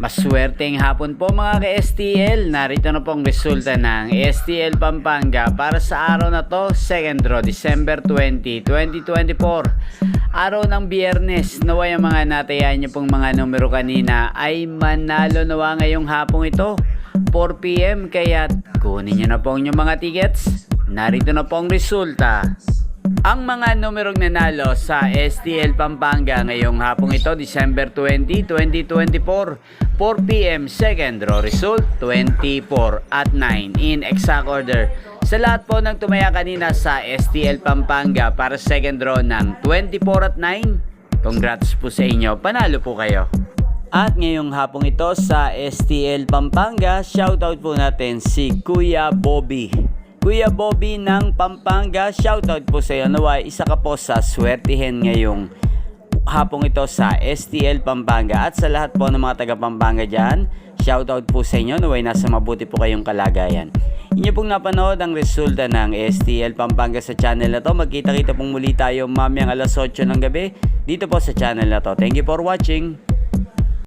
Maswerteng hapon po mga ka-STL. Narito na pong resulta ng STL Pampanga para sa araw na to, 2nd draw, December 20, 2024. Araw ng Biyernes. Naway ang mga natayan niyo pong mga numero kanina ay manalo nawa ngayong hapong ito, 4 PM. Kaya kunin niyo na po yung mga tickets. Narito na pong resulta. Ang mga numerong nanalo sa STL Pampanga ngayong hapong ito, December 20, 2024, 4 PM, 2nd draw result, 24 at 9 in exact order. Sa lahat po ng tumaya kanina sa STL Pampanga para 2nd draw ng 24 at 9, congrats po sa inyo, panalo po kayo. At ngayong hapong ito sa STL Pampanga, shoutout po natin si Kuya Bobby. Kuya Bobby ng Pampanga, shoutout po sa iyo. Naway, isa ka po sa swertihin ngayong hapong ito sa STL Pampanga. At sa lahat po ng mga taga Pampanga dyan, shoutout po sa inyo. Naway, nasa mabuti po kayong kalagayan. Inyo pong napanood ang resulta ng STL Pampanga sa channel na to. Magkita-kita pong muli tayo mamayang alas 8 ng gabi dito po sa channel na to. Thank you for watching.